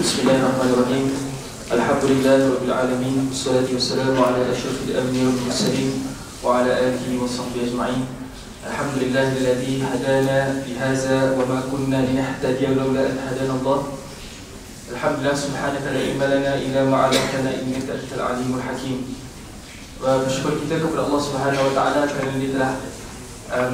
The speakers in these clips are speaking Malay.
Bismillahirrahmanirrahim. Alhamdulillahirabbil alamin. Wassalatu wassalamu ala asyrafil anbiya'i wal mursalin wa ala alihi wa sahbihi ajma'in. Alhamdulillahilladzi hadana li hadza wa ma kunna linahtadiya laula an hadana Allah. Alhamdulillah subhanaka la ilma lana illa ma 'allamtana innaka antal alimul hakim. Wa bersyukur kita kepada Allah Subhanahu wa taala kerana Dia telah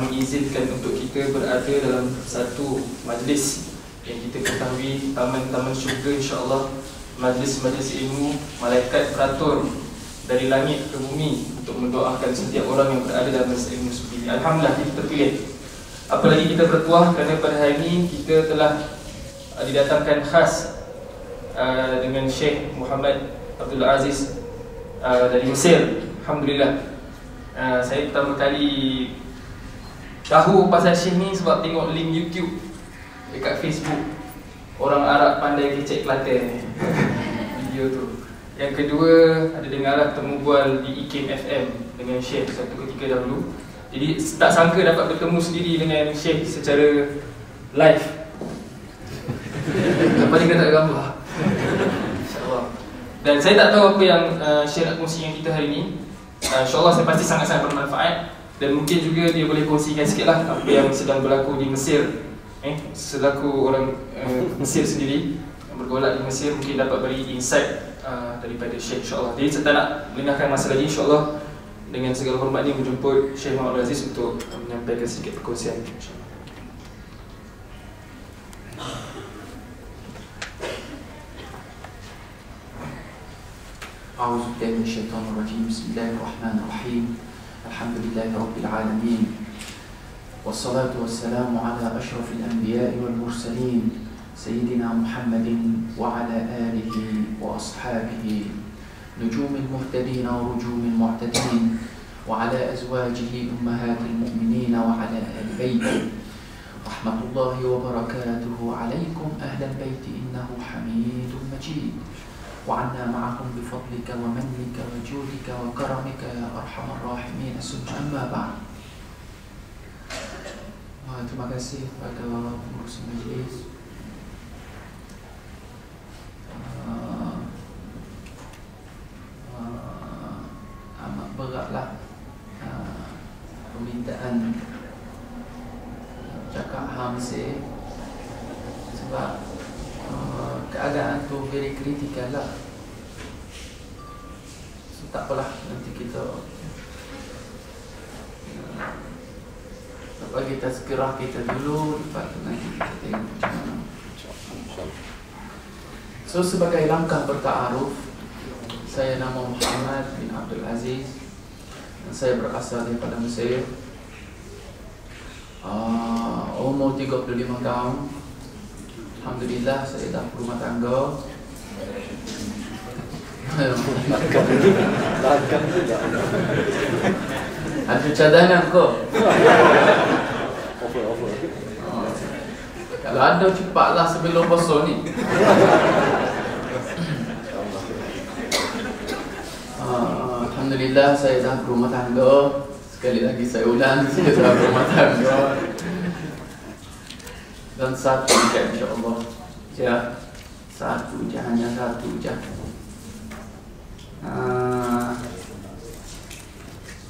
mengizinkan untuk kita berada dalam satu majlis yang kita ketahui taman-taman syurga, insya-Allah, majlis-majlis ilmu, malaikat beratur dari langit ke bumi untuk mendoakan setiap orang yang berada dalam majlis ilmu seperti ini. Alhamdulillah kita terpilih. Apalagi kita bertuah kerana pada hari ini kita telah didatangkan khas dengan Syekh Muhammad Abdul Aziz dari Mesir. Alhamdulillah. Saya pertama kali tahu pasal Syekh ni sebab tengok link YouTube dekat Facebook. Orang Arab pandai kecek Kelantan video tu. Yang kedua, ada dengarlah temu bual di IKIM FM dengan Syekh satu ketika dahulu. Jadi tak sangka dapat bertemu sendiri dengan Syekh secara live. Lepas ni kata gambar, InsyaAllah. Dan saya tak tahu apa yang Syekh nak kongsi dengan kita hari ni. InsyaAllah saya pasti sangat-sangat bermanfaat. Dan mungkin juga dia boleh kongsikan sikit lah apa yang sedang berlaku di Mesir. Selaku orang Mesir sendiri yang bergolak di Mesir, mungkin dapat beri insight daripada Syekh, insyaAllah. Jadi saya tak nak melengahkan masa lagi, insyaAllah dengan segala hormat ni menjemput Syekh Muhammad Aziz untuk menyampaikan sedikit perkongsian, insyaAllah. A'udzubillahi minasyaitonir rajim. Bismillahirrahmanirrahim. Alhamdulillahirabbil alamin. Wassalatu wassalamu ala asyrafil anbiya'i wal mursalin Sayyidina Muhammadin wa ala alihi wa ashabihi nujumil muhtadin wa rujumil mu'tadin wa ala azwajihi ummahatil mu'minin wa ala ahli baiti rahmatullahi wa barakatuhu alaikum ahlal baiti innahu hamidun majid wa anna ma'akum bifadlika wa mannika wa judika wa karamika ya arhamar rahimin. Summa amma ba'd. Terima kasih kepada pengurus majlis. Amat beratlah permintaan cakap Mesir sebab keadaan tu very critical lah. So tak apalah, nanti kita bagi tazkirah kita dulu, lepas tu nanti kita tengok macam mana. So sebagai langkah bertaaruf, saya nama Muhammad bin Abdul Aziz dan saya berasal daripada Mesir. Umur 35 tahun. Alhamdulillah saya dah berumah tangga. Ada cadangan kok. Kalau ada cepatlah sebelum puasa ni. Alhamdulillah saya dah berumah tangga. Sekali lagi saya ulang, saya dah berumah tangga. Dan satu je, insyaAllah. Ya, satu je, hanya satu je.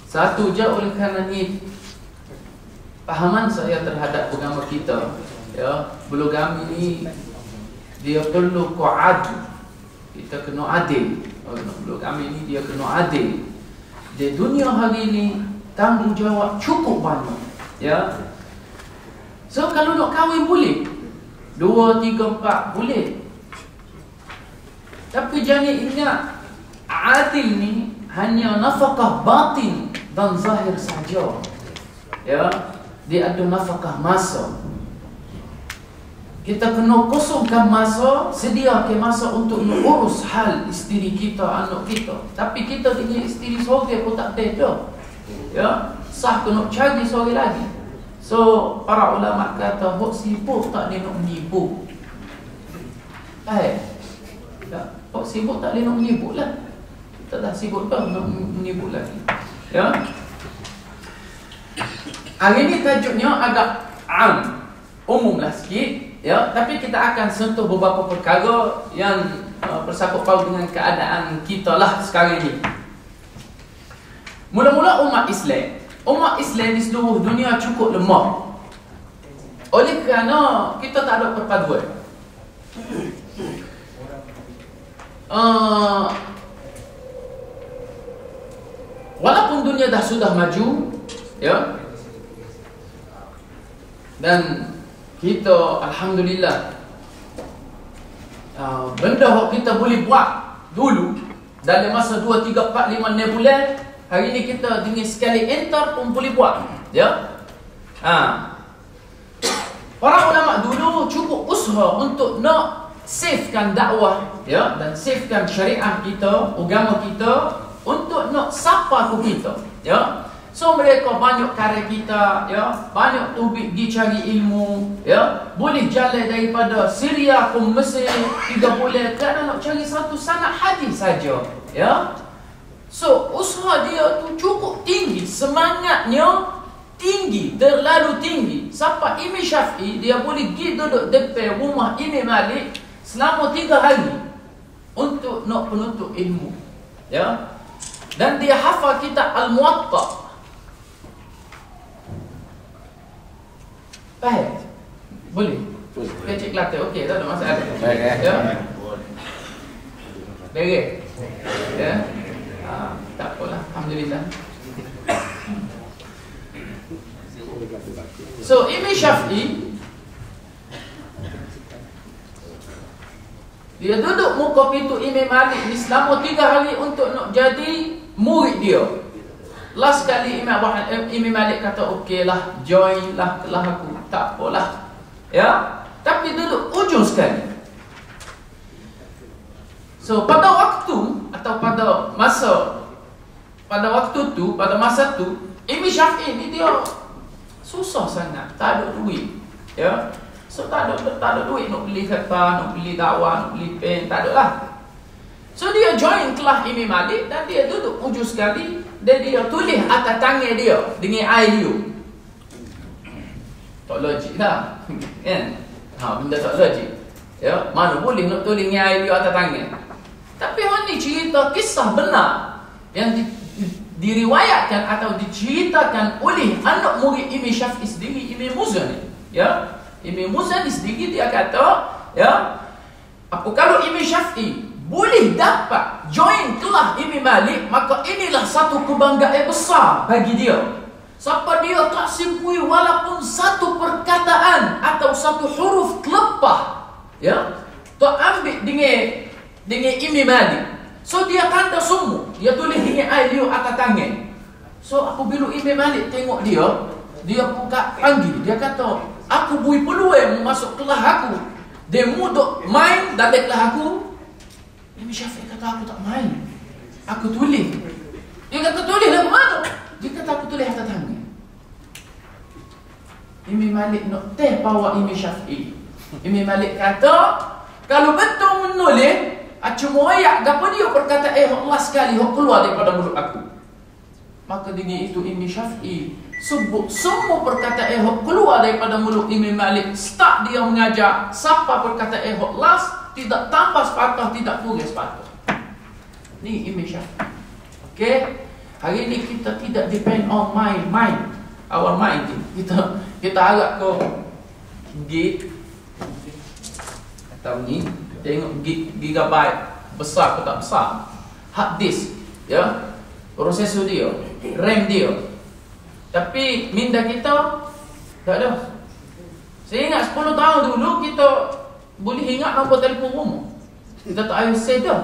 Satu je. Oleh kerana ni pahaman saya terhadap agama kita, ya, poligami ni dia perlu adil. Kita kena adil. Poligami ni dia kena adil. Di dunia hari ni tanggungjawab cukup banyak, ya. So kalau nak kahwin boleh 2, 3, 4 boleh. Tapi jangan ingat adil ni hanya nafkah batin dan zahir saja, ya. Dia ada nafkah masa. Kita kena kosongkan masa, sediakan masa untuk urus hal isteri kita, anak kita. Tapi kita dengan isteri seorang pun tak ada, ya. Sah kena cari seorang lagi. So para ulama kata hok sibuk tak dia nak menyibuk. Hok sibuk tak dia nak menyibuk lah. Kita dah sibuk dah nak menyibuk lagi, ya. Hari ni tajuknya agak umumlah sikit. ya, tapi kita akan sentuh beberapa perkara yang bersangkut paut dengan keadaan kita lah sekarang ini. Mula-mula umat Islam di seluruh dunia cukup lemah. Oleh kerana kita tak ada perpaduan. Walaupun dunia sudah maju, ya, dan kita alhamdulillah benda yang kita boleh buat dulu dalam masa 2, 3, 4, 5, 6 bulan, hari ni kita dengan sekali enter pun boleh buat, ya. Para ulama dulu cukup usaha untuk nak savekan dakwah, ya, dan savekan syariah kita, agama kita, untuk nak sapa ku kita, ya. So mereka banyak karya kita, ya, banyak tubik pergi cari ilmu, ya, boleh jalan daripada Syria ke Mesir 3 bulan kerana nak cari satu sanad hadis saja, ya. So usaha dia tu cukup tinggi, semangatnya tinggi, terlalu tinggi. Sampai Imam Syafi'i dia boleh pergi duduk depan rumah Imam Malik selama 3 hari untuk nak penuntut ilmu, ya. Dan dia hafal kitab Al-Muwatta. Faham? Boleh? Boleh. Cik Kelantan, okey, tak ada masalah. Ya? Beres? Ya? Tak apalah, alhamdulillah. So, Imam Syafi'i dia duduk muka pintu Imam Malik ni selama 3 hari untuk nak jadi murid dia. Last kali Imam Malik kata okeylah, join lah kelas aku, tak apalah, ya. Tapi duduk ujung sekali. So pada waktu atau pada masa tu Imam Syafi'i ni dia susah sangat, tak ada duit, ya. So tak ada duit nak beli kertas, nak beli dakwah, nak beli pen, tak ada lah. So dia join kelas Imam Malik dan dia duduk ujung sekali dan dia tulis atas tangan dia dengan air liur. Tak logik dah, kan? Benda tak logik, ya. Mana boleh nak tulis dengan air liur atas tangan. Tapi orang ni cerita kisah benar yang diriwayatkan atau diceritakan oleh anak murid Imam Syafi'i sendiri, Imam Muzani, ya. Imam Muzani sendiri dia kata, ya, apa kalau Imam Syafi'i boleh dapat join kelas Imam Malik, maka inilah satu kebanggaan besar bagi dia. Sampai dia tak simpui walaupun satu perkataan atau satu huruf terlepas, ya, tak ambil dengan Imam Malik. So dia tanda semua, dia tulis dengan air liur atas tangan. So apabila Imam Malik tengok dia buka panggil, dia kata, aku bui peluang masuk kelas aku, dia muduk main dalam kelas aku. Imam Syafi'i kata, aku tak main, aku tulis. Dia kata, tulis lah mana? Dia kata, aku tulis atas tangan. Imam Malik nak teh bawa Imam Syafi'i. Imam Malik kata, kalau betul menulis, cuma ayat apa dia perkataan Allah sekali yang keluar daripada mulut aku. Maka dengan itu Imam Syafi'i sebut semua perkataan yang keluar daripada mulut Imam Malik. Start dia mengajar, siapa perkataan yang last, tidak tambah sepatah, tidak kurang sepatah. Ni Imam Syafi'i. Okey, hari ni kita tidak depend on our mind. Kita harap ke gig atau ni tengok gigabyte besar ke tak besar, hard disk, ya, prosesor dia, RAM dia. Tapi minda kita tak ada. Saya ingat 10 tahun dulu kita boleh ingat nombor telefon rumah. Kita tak payah sedar,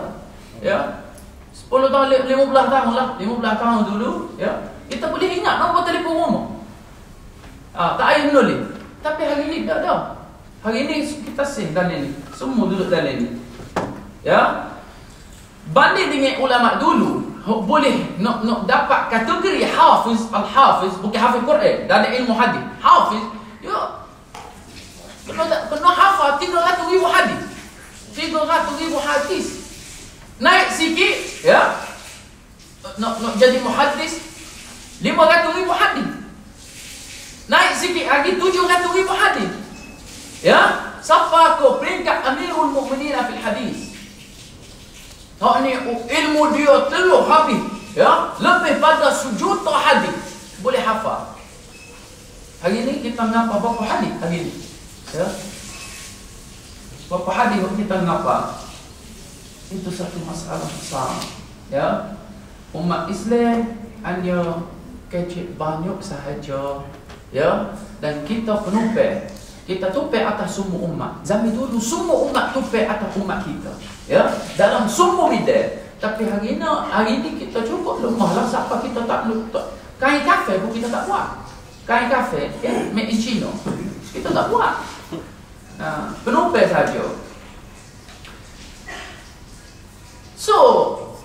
ya. 10 tahun, 15 tahun lah, 15 tahun dulu, ya, kita boleh ingat nombor telefon rumah. Tak payah menulis. Tapi hari ni tak ada. Hari ni kita save dalam ni, semua duduk dalam ni, ya. Banding dengan ulama dulu, boleh nak dapat kategori hafiz, al-hafiz, bukan hafiz Quran, dalam ilmu hadis. Hafiz, ya, kena hafal 300,000 hadis. 300,000 hadis. Naik sikit, ya, nak jadi muhaddis 500,000 hadis. Naik sikit lagi 700,000 hadis. Ya, siapa ko peringkat Amirul Mukminin fil hadis. Hak ni ilmu dia teluh habis, ya, lebih pada sejuta hadis boleh hafal. Hari ni kita ngapa berapa hadis hari ni? Ya. Berapa hadis kita ngapa? Itu satu masalah besar. Ya. Umat Islam hanya kecil banyak sahaja, ya, dan kita penumpang. Kita tumpang atas semua umat. Zaman dulu semua umat tumpang atas umat kita, ya, dalam semua bidang. Tapi hari ni kita cukup lemahlah. Siapa kita tak lupa. Kain kafe pun kita tak buat. Kain kafe, ya, made in China, kita tak buat. Penumpang saja. So,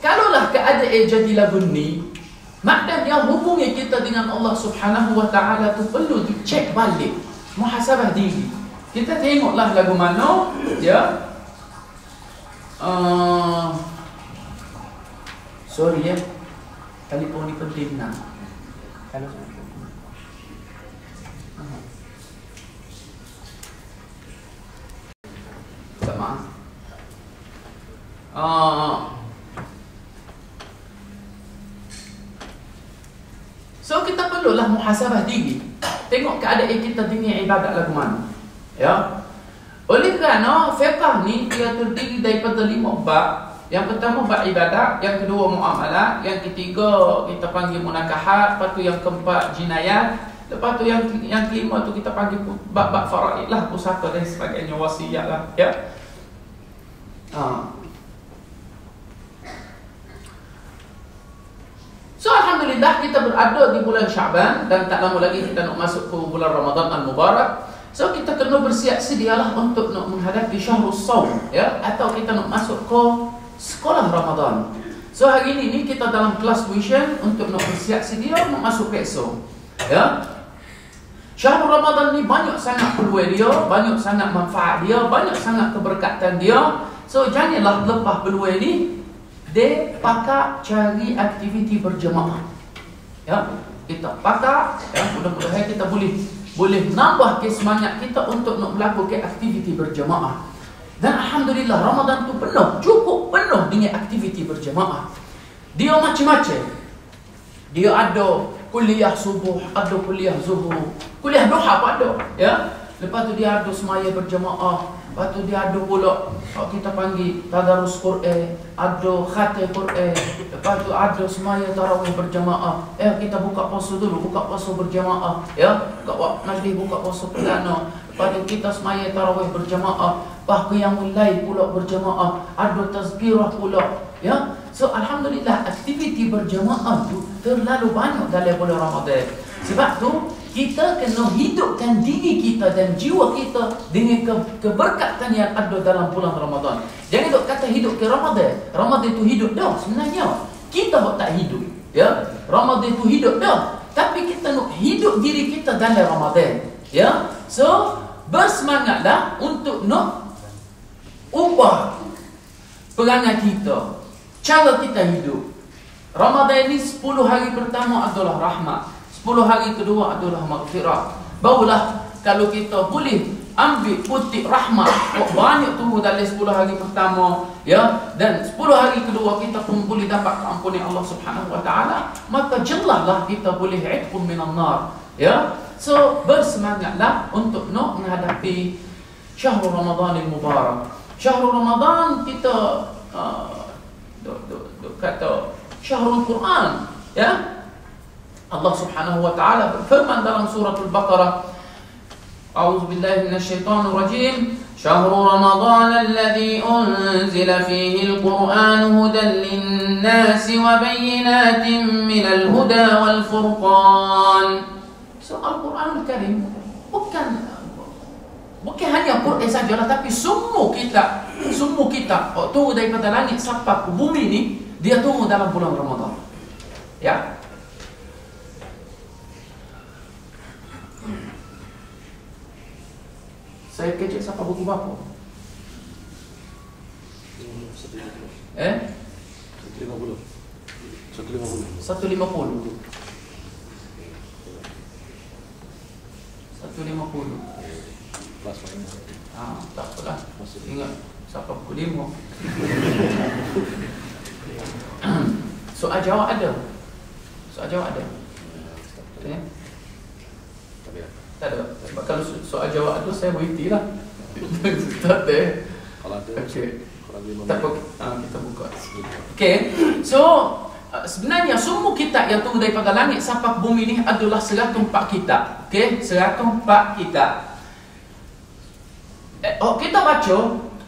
kalaulah keadaan jadi lagu ni, maknanya hubungan kita dengan Allah Subhanahu wa Ta'ala tu perlu dicek balik, muhasabah diri. Kita tengoklah lagu mana, ya. Sorry ya, telefon ni penting nak. Kalau tak maaf. So kita perlulah muhasabah diri. Tengok keadaan kita dengan ibadat lagu mana. Ya. Oleh kerana fiqh ni dia terdiri daripada 5 bab. Yang pertama bab ibadat, yang kedua muamalah, yang ketiga kita panggil munakahat, lepas tu yang keempat jinayat, lepas tu yang kelima tu kita panggil bab-bab faraid lah, pusaka dan sebagainya, wasiat lah, ya. So alhamdulillah kita berada di bulan Syaban dan tak lama lagi kita nak masuk ke bulan Ramadan al-Mubarak. So kita kena bersiap sedialah untuk nak menghadapi Syahrus Shaum, ya, atau kita nak masuk ke sekolah Ramadan. So hari ini kita dalam kelas tuition untuk nak bersiap sedia nak masuk ke esok, ya. Syahrul Ramadan ni banyak sangat peluang dia, banyak sangat manfaat dia, banyak sangat keberkatan dia. So janganlah lepas peluang ni dia pakai cari aktiviti berjemaah. Ya, kita pakai, ya, mudah-mudahan kita boleh nambah ke semangat kita untuk nak melakukan aktiviti berjemaah. Dan alhamdulillah Ramadan tu penuh, cukup penuh dengan aktiviti berjemaah. Dia macam-macam. Dia ada kuliah subuh, ada kuliah zuhur, kuliah duha pun ada, ya. Lepas tu dia ada semaya berjemaah. Lepas tu dia ada pula kita panggil tadarus Quran, ada khatam Quran. Lepas tu ada semaya tarawih berjemaah. Kita buka puasa dulu, buka puasa berjemaah, ya. Buka majlis buka puasa perdana. Lepas tu kita semaya tarawih berjemaah. Lepas qiyamul lail pula berjemaah, ada tazkirah pula, ya. So alhamdulillah aktiviti berjemaah tu terlalu banyak dalam bulan Ramadan. Sebab tu kita kena hidupkan diri kita dan jiwa kita dengan keberkatan yang ada dalam bulan Ramadan. Jangan duk kata hidup ke Ramadan. Ramadan itu hidup dah. Sebenarnya kita tak hidup, ya. Ramadan itu hidup dah. Tapi kita nak hidup diri kita dalam Ramadan, ya. So bersemangatlah untuk nak ubah perangai kita, cara kita hidup. Ramadan ini 10 hari pertama adalah rahmat, 10 hari kedua adalah maghfirah. Barulah kalau kita boleh ambil putih rahmat banyak tu dalam 10 hari pertama, ya, dan 10 hari kedua kita pun boleh dapat keampunan Allah Subhanahu wa Ta'ala, maka jelaslah kita boleh itqun minan nar, ya. So bersemangatlah untuk nak menghadapi Syahrul Ramadan al-Mubarak. Syahrul Ramadan kita kata Syahrul Quran, ya. Allah Subhanahu wa Ta'ala berfirman dalam surah Al-Baqarah, A'udzu billahi minasyaitonir rajim, Syahrul Ramadan alladzi unzila fihi al-Qur'an hudan lin-nasi wa bayyinatin minal huda wal furqan. So Al-Quran Al-Karim bukan hanya Quran sajalah, tapi semua kita turun daripada langit sampai ke bumi ni, dia turun dalam bulan Ramadan, ya. Saya kecil siapa buku berapa? 150. 150. Tak apalah. Ingat siapa pukul 5. Soal jawab ada. Okay. Tak ada. Sebab kalau soal jawab ada, saya berhenti lah. Tak ada. Okay. Tak apa, kita buka. Okay. So sebenarnya semua kitab yang turun daripada langit sampai bumi ni adalah 104 kitab. Okay, 104 kitab. Kita baca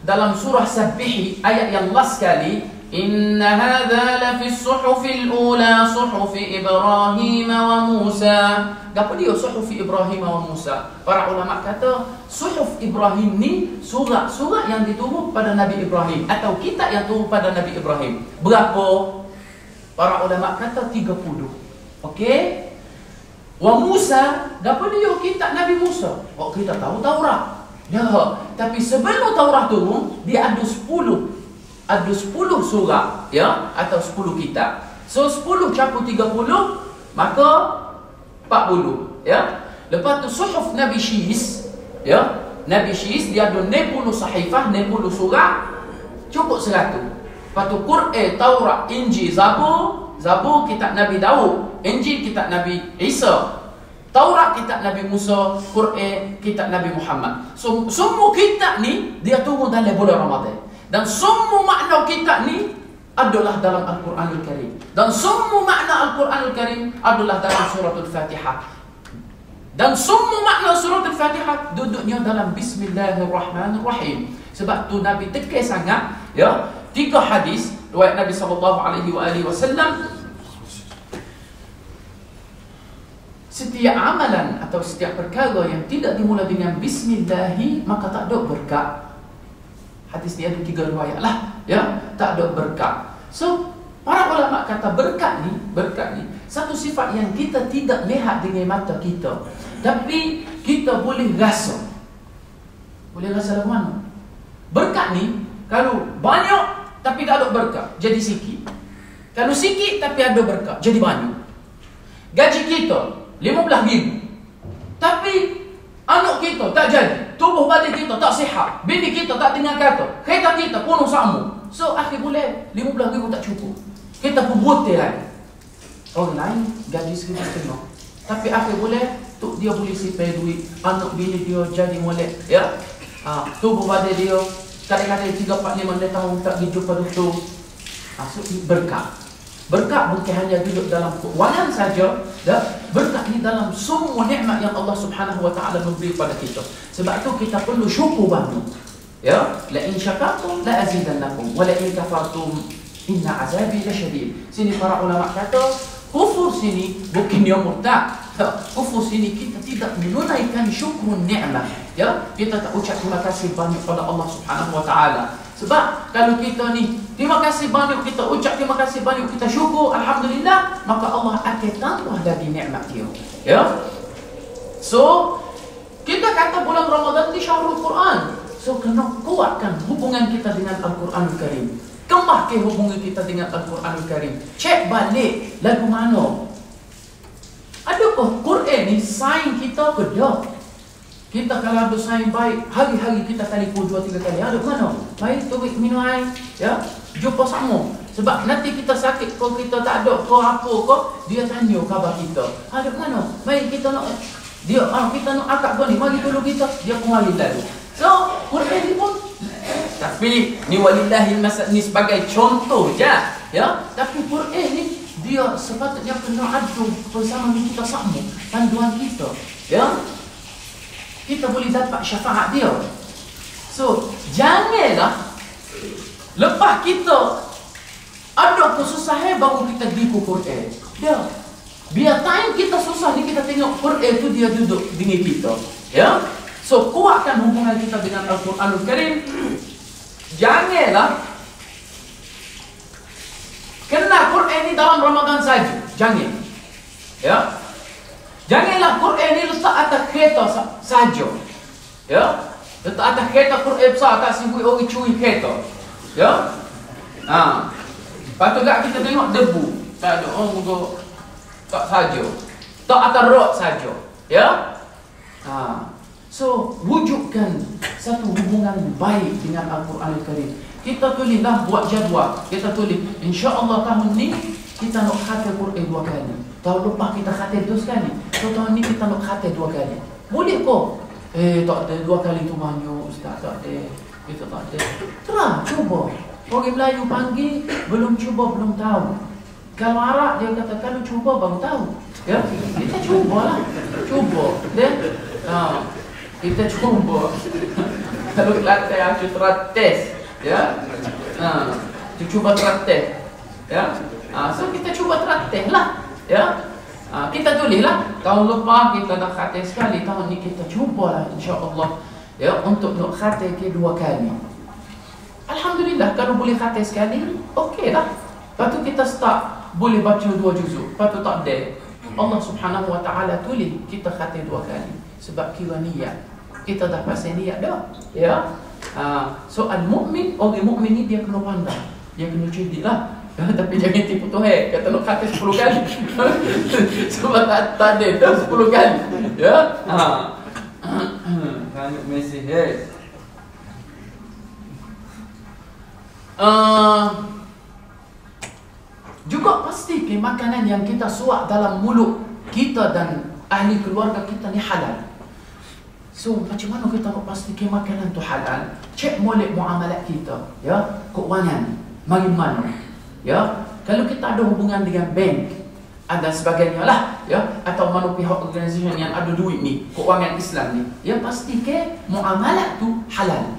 dalam surah Sabbih ayat yang last sekali, inna hadza la fi suhufil ula suhufi Ibrahim wa Musa. Apa dia suhufi Ibrahim wa Musa? Para ulama kata suhuf Ibrahim ni surah yang diturun pada Nabi Ibrahim atau kitab yang turun pada Nabi Ibrahim. Berapa? Para ulama kata 30. Okey? Wa Musa, apa dia kitab Nabi Musa? Kita tahu Taurat. Ya, tapi sebelum Taurat turun, dia ada 10 surah, ya, atau 10 kitab. So 10 campur 30, maka 40, ya. Lepas tu suhuf Nabi Syis, ya. Nabi Syis dia ada 60 sahifah, 60 surah, cukup 100. Lepas tu Quran, Taurat, Injil, Zabur kitab Nabi Daud, Injil kitab Nabi Isa, Taurat kitab Nabi Musa, Quran kitab Nabi Muhammad. So, semua kitab ni dia turun dalam bulan Ramadan. Dan semua makna kitab ni adalah dalam Al-Quranul Karim. Dan semua makna Al-Quranul Karim adalah dalam suratul Fatihah. Dan semua makna suratul Fatihah duduknya dalam Bismillahirrahmanirrahim. Sebab tu Nabi tekan sangat, ya, 3 hadis riwayat Nabi SAW. Setiap amalan atau setiap perkara yang tidak dimulai dengan Bismillahi, maka tak ada berkat. Hadis dia ada 3 riwayat lah, ya, tak ada berkat. So para ulama kata berkat ni satu sifat yang kita tidak lihat dengan mata kita, tapi kita boleh rasa. Boleh rasa lagu mana? Berkat ni kalau banyak tapi tak ada berkat, jadi sikit. Kalau sikit tapi ada berkat, jadi banyak. Gaji kita 15,000, tapi anak kita tak jadi, tubuh badan kita tak sihat, bini kita tak dengar kata, kereta kita penuh sama. So akhir bulan 15,000 tak cukup, kita pun butir lagi. Orang lain gaji 1,500, tapi akhir bulan tu dia boleh simpan duit, anak bini dia jadi molek, ya. Tubuh badan dia kadang-kadang 3, 4, 5 tahun tak pergi jumpa doktor. So berkat. Berkat bukan hanya duduk dalam keuangan saja, berkat ni dalam semua nikmat yang Allah Subhanahu wa taala memberi pada kita. Sebab tu kita perlu syukur banyak. Ya, la in syakartum la azidannakum wa la in kafartum inna azabi lasyadid. Sini para ulama kata kufur sini bukan dia murtad. Kufur sini kita tidak menunaikan syukur nikmat. Ya, kita tak ucap terima kasih banyak pada Allah Subhanahu wa taala. Sebab kalau kita ni terima kasih banyak, kita ucap terima kasih banyak, kita syukur alhamdulillah, maka Allah akan tambah lagi nikmat dia. Ya. So kita kata bulan Ramadan ni syahrul Quran. So kena kuatkan hubungan kita dengan Al-Quranul Karim. Kembangkan hubungan kita dengan Al-Quranul Karim. Cek balik lagu mana. Adakah Quran ni sign kita ke tak? Kita kalau ada sign baik, hari-hari kita telefon 2-3 kali. Ada mana? Baik, tubik minum air, ya, jumpa sama. Sebab nanti kita sakit, kalau kita tak ada, kau apa kau, dia tanya khabar kita. Ada mana? Baik, kita nak dia, kita nak akak kau ni, mari dulu kita. Dia pun mari lalu. So, Quran ni pun, tapi ni walillahil masal ni sebagai contoh je, ya. Tapi Quran ni dia sepatutnya kena ada bersama kita sama, panduan kita, ya. Kita boleh dapat syafaat dia. So, janganlah lepas kita ada kesusahan baru kita pergi ke Quran. Ya. Biar time kita susah ni kita tengok Quran tu dia duduk dengan kita. Ya. So, kuatkan hubungan kita dengan Al-Quranul Karim. Janganlah kena Quran ni dalam Ramadan saja. Jangan. Ya. Janganlah Quran ni letak atas kereta saja. Ya. Letak atas kereta Quran besar atas sibuk orang curi kereta. Ya. Lepas tu kat kita tengok debu. Tak ada orang tak saja. Tak atas rok saja. Ya. So, wujudkan satu hubungan baik dengan Al-Quran Al-Karim. Kita tulislah, buat jadual. Kita tulis, insya-Allah tahun ni kita nak khatam Quran 2 kali. Tahun lepas kita khatam 2 sekali. So, tahun ni kita nak khatam 2 kali. Boleh kok? Tak ada 2 kali tu banyak, Ustaz. Tak ada. Kita tak ada. Terang, cuba. Orang Melayu panggil, belum cuba, belum tahu. Kalau Arab, dia kata, kalau cuba, baru tahu. Ya, kita cubalah. Cuba. Kita cuba. Kalau Kelantan, aku terates. Ya, cuba terates. Ya, so kita cuba terates lah. Ya, kita tulislah. Tahun lepas kita dah khatam sekali. Tahun ni kita cubalah, insya-Allah. Ya, untuk nak khatam ke 2 kali. Alhamdulillah, kalau boleh khatam sekali, okey lah. Lepas tu kita start, boleh baca 2 juzuk. Lepas tu tak ada. Allah Subhanahu Wa Taala tulis kita khatam 2 kali. Sebab kira niat. Kita dah pasal niat dah. Ya. So al-mu'min, orang mukmin ni dia kena pandai. Dia kena cerdik lah. Tapi jangan tipu Tuhan. Kata nak khatam 10 kali. Sebab tak ada dah 10 kali. Ya. Banyak mesej. Juga pastikan makanan yang kita suap dalam mulut kita dan ahli keluarga kita ni halal. So macam mana kita nak pastikan makanan tu halal? Cek molek muamalat kita, ya, keuangan, mari mana, ya. Kalau kita ada hubungan dengan bank, ada sebagainya lah, ya, atau mana pihak organisasi yang ada duit ni, keuangan Islam ni, ya, pastikan muamalat tu halal.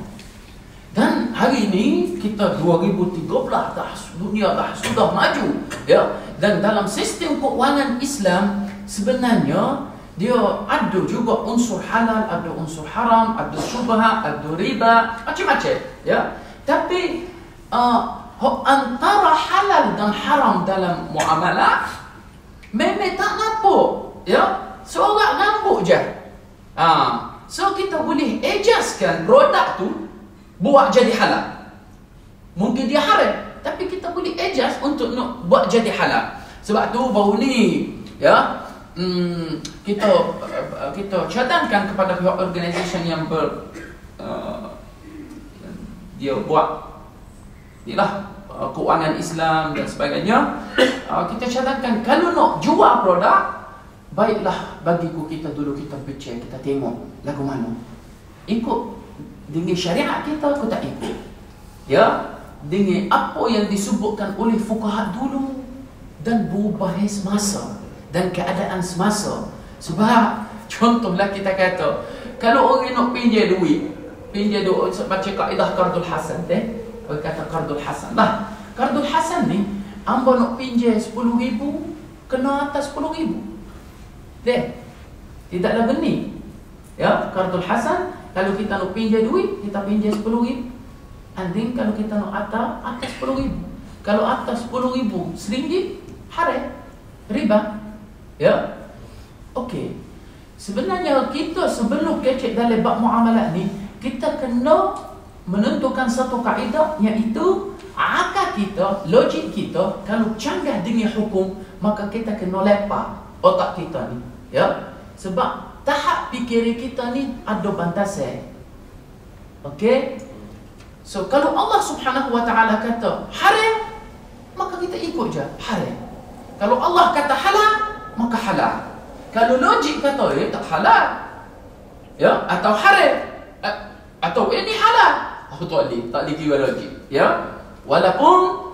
Dan hari ini kita 2013 dah, dunia dah sudah maju, ya. Dan dalam sistem keuangan Islam sebenarnya dia ada juga unsur halal, ada unsur haram, ada syubhat, ada riba, macam-macam, ya. Tapi antara halal dan haram dalam muamalah memang tak nampak, ya. Seorang nampak je. So kita boleh adjustkan produk tu buat jadi halal. Mungkin dia haram, tapi kita boleh adjust untuk nak buat jadi halal. Sebab tu baru ni, ya, kita cadangkan kepada pihak organisasi yang dia buat ialah keuangan Islam dan sebagainya. Kita cadangkan kalau nak jual produk, baiklah bagiku kita dulu kita baca, kita tengok lagu mana. Ikut dengan syariat kita, aku tak ikut. Ya, dengan apa yang disebutkan oleh fuqaha dulu dan berubah semasa dan keadaan semasa. Sebab contohlah kita kata, kalau orang nak pinjam duit, baca kaedah Qardul Hasan deh. Orang kata Qardul Hasan lah. Qardul Hasan ni, hamba nak pinjam 10,000, kena atas 10,000. Deh, tidaklah benih. Ya, Qardul Hasan, kalau kita nak pinjam duit, kita pinjam 10,000. And then kalau kita nak atas 10,000. Kalau atas 10,000, RM1, haram, riba. Ya, okey. Sebenarnya kita sebelum kecek dalam bab muamalat ni, kita kena menentukan satu kaedah, iaitu akal kita, logik kita, kalau canggah dengan hukum, maka kita kena lepas otak kita ni. Ya, sebab tahap fikiran kita ni ada batasan. Okey. So kalau Allah Subhanahu Wa Taala kata haram, maka kita ikut je haram. Kalau Allah kata halal, maka halal. Kalau logik kata tak halal, ya, atau haram, atau ini halal, tak boleh kira logik, ya. Walaupun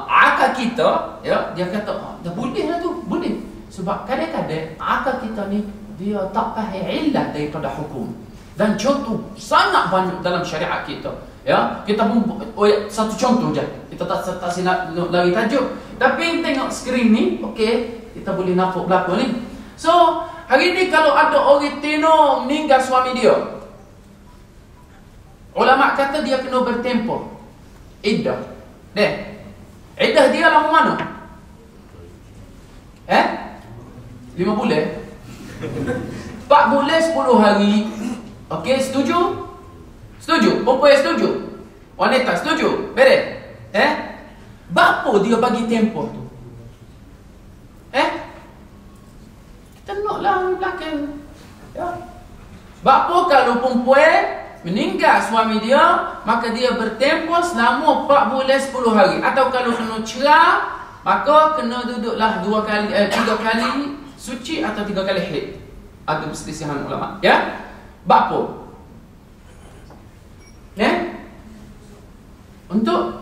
akal kita, ya, dia kata dah boleh lah tu, boleh. Sebab kadang-kadang akal kita ni dia tak faham illah daripada hukum. Dan contoh sangat banyak dalam syariat kita. Ya, kita pun satu contoh je. Kita tak nak lagi tajuk. Tapi tengok skrin ni, okey, kita boleh nampak belakang ni. So, hari ni kalau ada orang tino meninggal suami dia, ulama kata dia kena bertempoh iddah. Deh. Iddah dia lama mana? 5 bulan. 4 bulan 10 hari. Okey, setuju? Setuju? Perempuan setuju? Wanita setuju? Beres? Berapa dia bagi tempoh tu? Kita nak lah belakang. Ya. Bapa kalau perempuan meninggal suami dia, maka dia bertempoh selama 4 bulan 10 hari. Atau kalau kena cerai, maka kena duduklah 3 kali suci atau 3 kali haid. Ada perselisihan ulama. Ya? Bapa. Ya? Untuk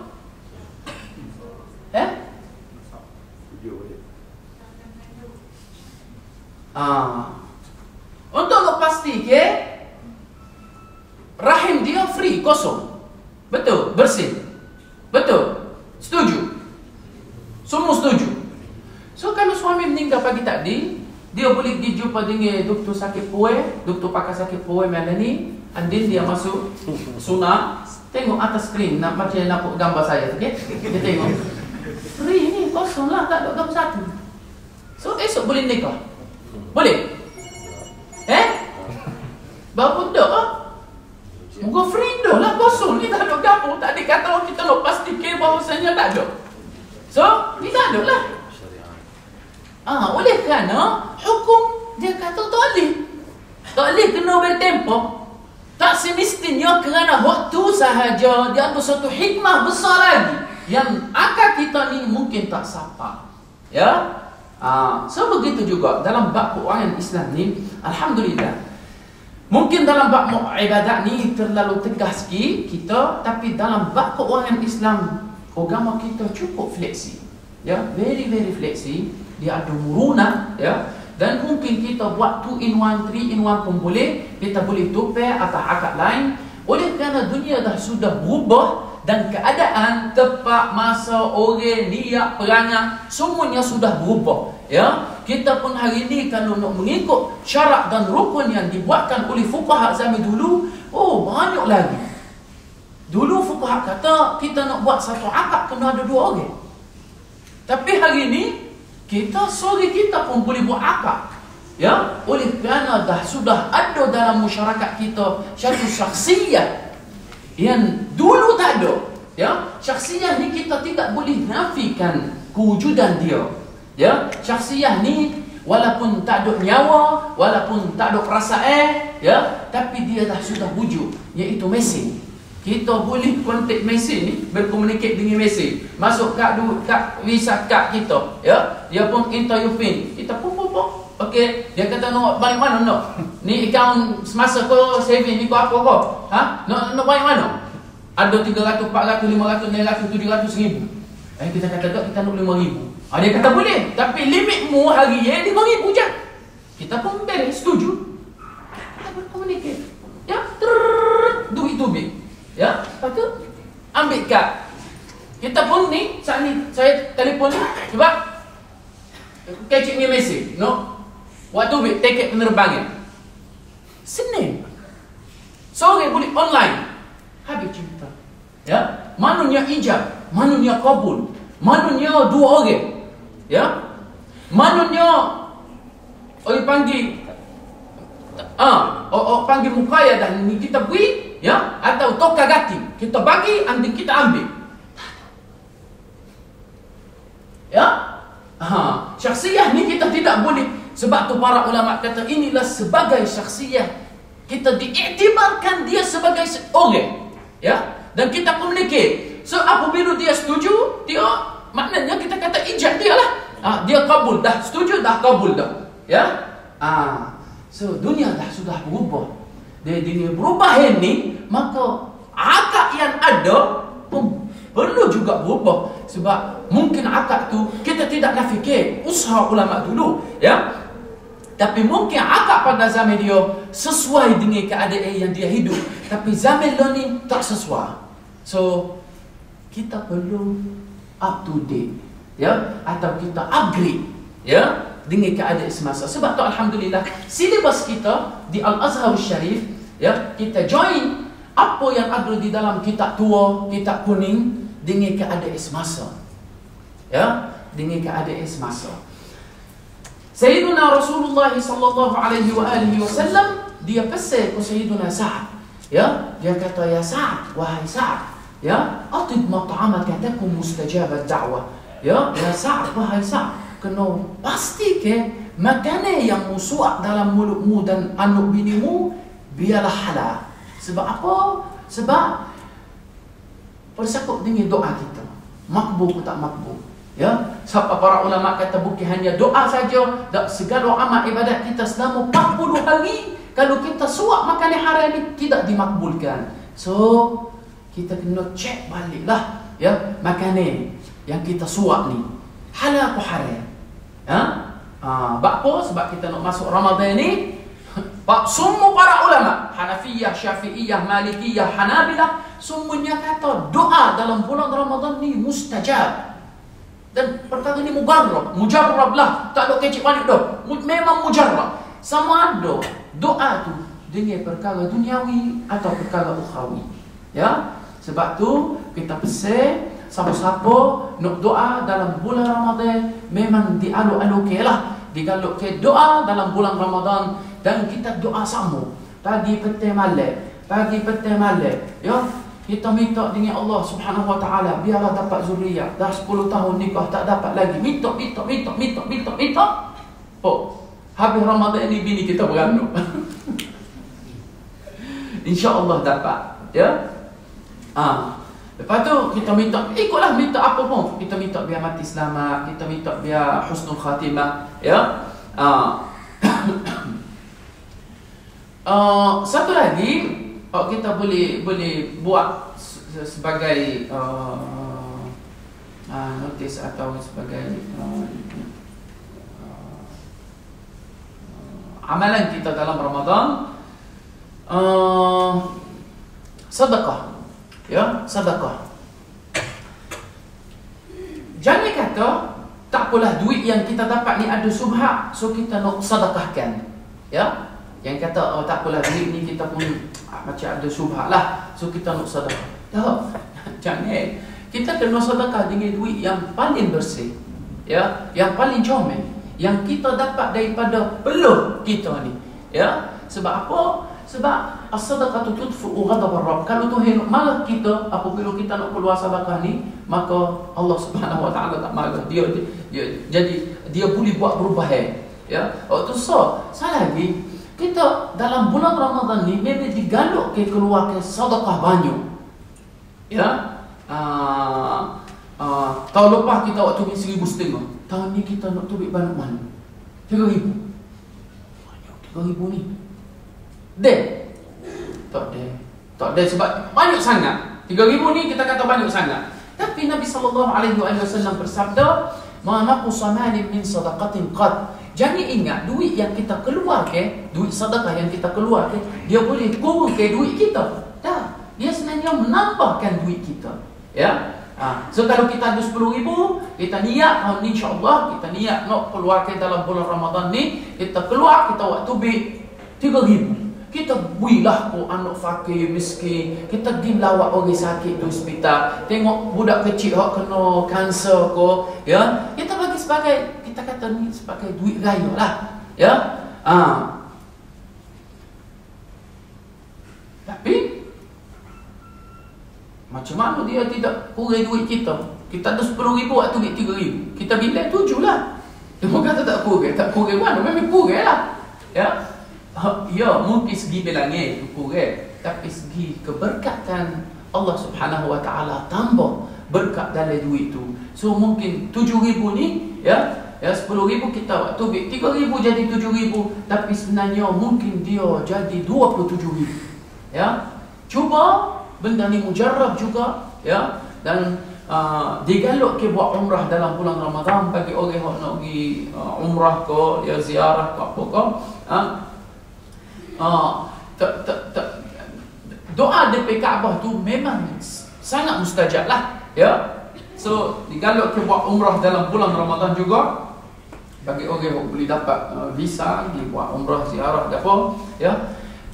untuk pastikan rahim dia free, kosong. Betul, bersih. Betul. Setuju. Semua setuju. So kalau suami meninggal pagi tadi, dia boleh pergi jumpa dengan doktor sakit perut, doktor pakar sakit perut mana ni, and then dia masuk sunat. Tengok atas skrin, macam nampak gambar saya, okey? Dia tengok. Free ni, kosong lah, tak ada gambar satu. So esok boleh nikah. Boleh? Bapak tak ah? Muka free dah lah, kosong ni, tak ada gambar. Tak ada kata orang kita nak pastikan bahawasanya tak ada. So, ni tak ada lah. Oleh kerana hukum dia kata tak boleh. Tak boleh kena bertempoh. Tak semestinya kerana waktu sahaja. Dia ada satu hikmah besar lagi yang akal kita ni mungkin tak sapa. Ya? So begitu juga dalam bab keuangan Islam ni, alhamdulillah. Mungkin dalam bab ibadat ni terlalu tegas sikit kita, tapi dalam bab keuangan Islam agama kita cukup fleksi. Ya, very fleksi. Dia ada murunah, ya. Dan mungkin kita buat 2 in 1, 3 in 1 pun boleh. Kita boleh tukar atau akad lain. Oleh kerana dunia dah sudah berubah dan keadaan, tepat, masa, orang, niat, perangai, semuanya sudah berubah. Ya, kita pun hari ini kalau nak mengikut syarat dan rukun yang dibuatkan oleh fuqaha zaman dulu, banyak lagi. Dulu fuqaha kata kita nak buat satu akad kena ada 2 orang. Tapi hari ini kita sore kita pun boleh buat akad. Ya, oleh kerana dah sudah ada dalam masyarakat kita satu syakhsiyah yang dulu tak ada. Ya, syakhsiyah ni kita tidak boleh nafikan kewujudan dia. Ya, syakhsiyah ni walaupun tak ada nyawa, walaupun tak ada perasaan, ya, tapi dia dah sudah wujud, iaitu mesin. Kita boleh kontak mesin ni, berkomunikasi dengan mesin. Masuk kat visa kad kita, ya. Dia pun interview pin. Kita pun. Okey, dia kata nak balik mana nak? Ni akaun semasa kau saving ni kau apa kau? Nak balik mana? Ada 300, 400, 500, 900, 700, 1000. Kita kata tak, kita nak 5000. Dia kata boleh, tapi limitmu hari ni 5000 je. Kita pun beres, setuju. Kita berkomunikasi. Ya, duit tu big. Ya, lepas tu ambil kad. Kita pun ni, saat ni saya telefon ni, sebab catch me message, no? Waktu big tiket penerbangan. Senin. Sore boleh online. Habis cerita. Ya, manunya ijab, manunya kabul, manunya 2 orang. Ya, manunya orang panggil panggil muqayyadah ni kita beri, ya, atau toka gati kita bagi, nanti kita ambil. Ya, syakhsiyah ni kita tidak boleh. Sebab tu para ulama kata inilah sebagai syakhsiyah, kita diiktibarkan dia sebagai orang. Ya, dan kita komunikasi. So apabila dia setuju, dia maknanya kita kata ijab dia lah. Dia kabul dah, setuju dah, kabul dah. Ya. So dunia dah sudah berubah. Dunia berubah ini, maka akad yang ada pun perlu juga berubah. Sebab mungkin akad tu kita tidak nak fikir usaha ulama dulu, ya. Tapi mungkin akad pada zaman dia sesuai dengan keadaan yang dia hidup. Tapi zaman dia ni tak sesuai. So kita perlu up to date, ya, atau kita upgrade, ya, dengan keadaan semasa. Sebab tu alhamdulillah silibus kita di Al-Azhar Syarif, ya, kita join apa yang ada di dalam kitab tua, kitab kuning dengan keadaan semasa. Ya, dengan keadaan semasa. Sayyiduna Rasulullah sallallahu alaihi wasallam dia pesan ke Sayyiduna Sa'ad. Ya, dia kata, ya Sa'ad, wahai Sa'ad, ya, atib mat'amaka takum mustajabad da'wah. Ya Sa'ad, wahai Sa'ad, kena pastikan makanan yang musuak dalam mulutmu dan anak binimu biarlah halal. Sebab apa? Sebab bersangkut dengan doa kita, makbul atau tak makbul. Ya, sebab para ulama kata bukan hanya doa saja, tak segala amal ibadat kita selama 40 hari kalau kita suap makan yang haram ni tidak dimakbulkan. So kita kena cek baliklah, ya, makanan yang kita suap ni halal atau haram. Ha? Apa? Sebab kita nak masuk Ramadan ni, semua para ulama Hanafiyah, Syafi'iyah, Malikiyah, Hanabilah semuanya kata doa dalam bulan Ramadan ni mustajab. Dan perkara ni mujarrab lah, tak ada kecik balik dah. Memang mujarrab. Sama ada doa tu dengan perkara duniawi atau perkara ukhrawi. Ya, sebab tu kita pesan siapa-siapa nak doa dalam bulan Ramadan memang dialuk-aluk lah, digaluk ke doa dalam bulan Ramadan. Dan kita doa sama pagi petang malam, pagi petang malam, ya. Kita minta dengan Allah Subhanahu Wa Taala biarlah dapat zuriat. Dah 10 tahun nikah tak dapat lagi. Minta. Oh, habis Ramadan ni bini kita beranak. InsyaAllah dapat, ya. Lepas tu kita minta, ikutlah minta apa pun. Kita minta biar mati selamat, kita minta biar husnul khatimah, ya. Satu lagi kita boleh buat sebagai notis atau sebagai amalan kita dalam Ramadan, sedekah, ya, sedekah. Jangan kata tak apalah duit yang kita dapat ni ada subhat, so kita nak sedekahkan, ya. Yang kata tak apalah duit ni kita pun macam ada subhat lah, so kita nak sedekah. Tak, jangan. Kita kena sedekah dengan duit yang paling bersih, ya, yang paling comel, yang kita dapat daripada peluh kita ni, ya. Sebab apa? Sebab as-sadaqatu tudfi'u ghadab ar-rabb. Kalau Tuhan marah kita apabila kita nak keluar sedekah ni, maka Allah Subhanahu Wa Taala tak marah. Dia boleh buat perubahan, ya. Waktu salah lagi kita dalam bulan Ramadan ni memang digaluk ke keluar ke sedekah banyak, ya. Tahun lepas kita waktu ni 1,500. Tahun ni kita nak tubik banyak mana? 3,000. Banyak 3,000 ni. Tak ada sebab banyak sangat. 3,000 ni kita kata banyak sangat. Tapi Nabi SAW bersabda, "Ma naqsa malin min sadaqatin qad." Jangan ingat duit yang kita keluar ke, duit sedekah yang kita keluar ke, dia boleh kurang ke duit kita. Tak. Dia sebenarnya menambahkan duit kita, ya. So kalau kita ada 10,000, kita niat tahun ni insya-Allah kita niat nak keluar ke dalam bulan Ramadan ni, kita keluar kita waktu tubik 3,000. Kita builah ko anak fakir miskin, kita pergi lawat orang sakit di hospital, tengok budak kecil hak kena kanser ko, ya. Kita bagi sebagai, kita kata ni sebagai duit raya lah, ya. Tapi macam mana dia tidak kurang duit kita? Kita ada 10,000 waktu duit 3,000. Kita bilang 7 lah. Dia kata tak kurang mana? Memang kurang lah, ya. Ya, mungkin segi bilangnya kurang, tapi segi keberkatan Allah Subhanahu Wa Taala tambah berkat dalam duit tu. So mungkin 7,000 ni, ya, 10,000 kita waktu 3,000 jadi 7,000, tapi sebenarnya mungkin dia jadi 27,000. Ya, cuba benda ni mujarrab juga, ya. Dan digaluk ke buat umrah dalam bulan Ramadan bagi orang yang nak pergi umrah ko, ya, ziarah ko apa ko. Doa di Kaabah tu memang sangat mustajab lah, ya. So digaluk ke buat umrah dalam bulan Ramadan juga bagi orang yang boleh dapat visa pergi buat umrah ziarah apa, ya.